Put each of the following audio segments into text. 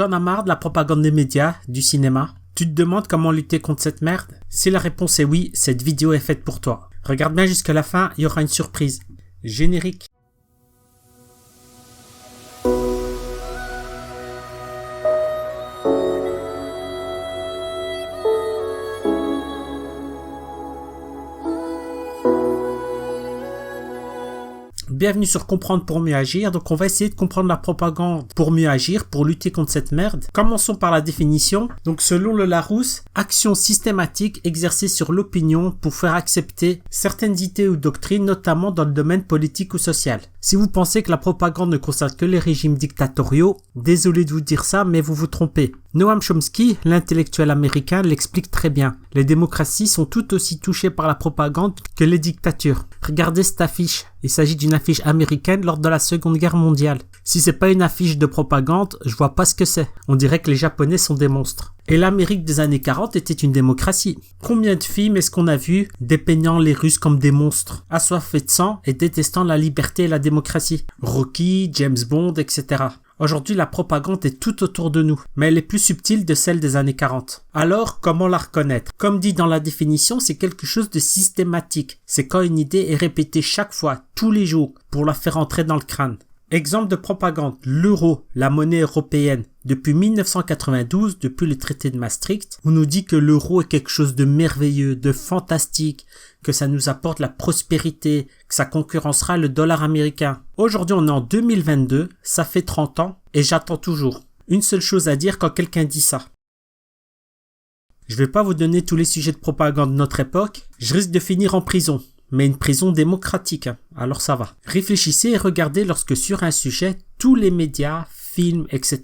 Tu en as marre de la propagande des médias, du cinéma? Tu te demandes comment lutter contre cette merde? Si la réponse est oui, cette vidéo est faite pour toi. Regarde bien jusqu'à la fin, il y aura une surprise. Générique. Bienvenue sur Comprendre pour mieux agir. Donc on va essayer de comprendre la propagande pour mieux agir, pour lutter contre cette merde. Commençons par la définition. Donc selon le Larousse, action systématique exercée sur l'opinion pour faire accepter certaines idées ou doctrines, notamment dans le domaine politique ou social. Si vous pensez que la propagande ne concerne que les régimes dictatoriaux, désolé de vous dire ça, mais vous vous trompez. Noam Chomsky, l'intellectuel américain, l'explique très bien. Les démocraties sont tout aussi touchées par la propagande que les dictatures. Regardez cette affiche. Il s'agit d'une affiche américaine lors de la Seconde Guerre mondiale. Si c'est pas une affiche de propagande, je vois pas ce que c'est. On dirait que les Japonais sont des monstres. Et l'Amérique des années 40 était une démocratie. Combien de films est-ce qu'on a vu dépeignant les Russes comme des monstres, assoiffés de sang et détestant la liberté et la démocratie? Rocky, James Bond, etc. Aujourd'hui, la propagande est tout autour de nous, mais elle est plus subtile de celle des années 40. Alors, comment la reconnaître? Comme dit dans la définition, c'est quelque chose de systématique. C'est quand une idée est répétée chaque fois, tous les jours, pour la faire entrer dans le crâne. Exemple de propagande, l'euro, la monnaie européenne. Depuis 1992, depuis le traité de Maastricht, on nous dit que l'euro est quelque chose de merveilleux, de fantastique, que ça nous apporte la prospérité, que ça concurrencera le dollar américain. Aujourd'hui, on est en 2022, ça fait 30 ans, et j'attends toujours. Une seule chose à dire quand quelqu'un dit ça. Je vais pas vous donner tous les sujets de propagande de notre époque, je risque de finir en prison. Mais une prison démocratique, alors ça va. Réfléchissez et regardez lorsque sur un sujet, tous les médias, films, etc.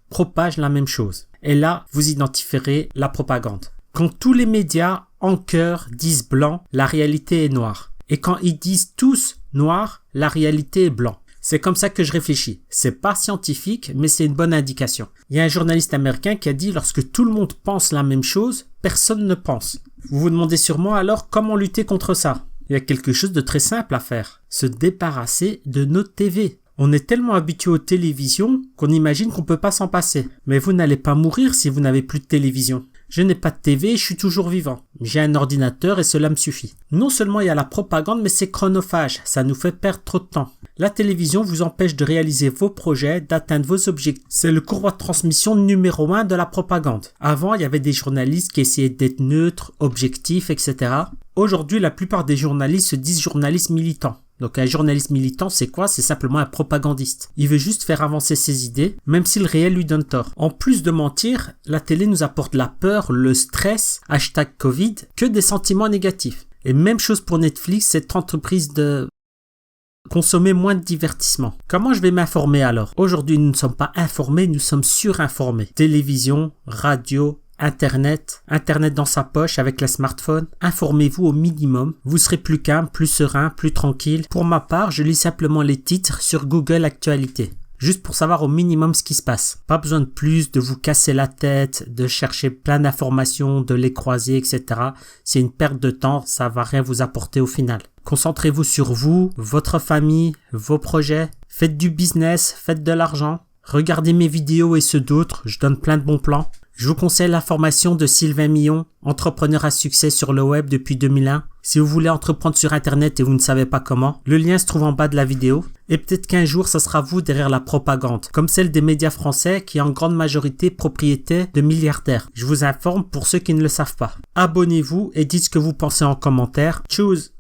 propagent la même chose. Et là, vous identifierez la propagande. Quand tous les médias, en chœur, disent blanc, la réalité est noire. Et quand ils disent tous noir, la réalité est blanc. C'est comme ça que je réfléchis. C'est pas scientifique, mais c'est une bonne indication. Il y a un journaliste américain qui a dit « Lorsque tout le monde pense la même chose, personne ne pense ». Vous vous demandez sûrement alors comment lutter contre ça? Il y a quelque chose de très simple à faire. Se débarrasser de nos TV. On est tellement habitué aux télévisions qu'on imagine qu'on peut pas s'en passer. Mais vous n'allez pas mourir si vous n'avez plus de télévision. Je n'ai pas de TV et je suis toujours vivant. J'ai un ordinateur et cela me suffit. Non seulement il y a la propagande, mais c'est chronophage. Ça nous fait perdre trop de temps. La télévision vous empêche de réaliser vos projets, d'atteindre vos objectifs. C'est le courroie de transmission numéro 1 de la propagande. Avant, il y avait des journalistes qui essayaient d'être neutres, objectifs, etc. Aujourd'hui, la plupart des journalistes se disent journalistes militants. Donc un journaliste militant, c'est quoi? C'est simplement un propagandiste. Il veut juste faire avancer ses idées, même si le réel lui donne tort. En plus de mentir, la télé nous apporte la peur, le stress, #Covid, que des sentiments négatifs. Et même chose pour Netflix, cette entreprise de consommer moins de divertissement. Comment je vais m'informer alors? Aujourd'hui, nous ne sommes pas informés, nous sommes surinformés. Télévision, radio, Internet dans sa poche avec les smartphones. Informez-vous au minimum. Vous serez plus calme, plus serein, plus tranquille. Pour ma part, je lis simplement les titres sur Google Actualité. Juste pour savoir au minimum ce qui se passe. Pas besoin de plus, de vous casser la tête, de chercher plein d'informations, de les croiser, etc. C'est une perte de temps, ça va rien vous apporter au final. Concentrez-vous sur vous, votre famille, vos projets. Faites du business, faites de l'argent. Regardez mes vidéos et ceux d'autres, je donne plein de bons plans. Je vous conseille la formation de Sylvain Millon, entrepreneur à succès sur le web depuis 2001. Si vous voulez entreprendre sur Internet et vous ne savez pas comment, le lien se trouve en bas de la vidéo. Et peut-être qu'un jour, ça sera vous derrière la propagande, comme celle des médias français qui est en grande majorité propriété de milliardaires. Je vous informe pour ceux qui ne le savent pas. Abonnez-vous et dites ce que vous pensez en commentaire. Tchuss!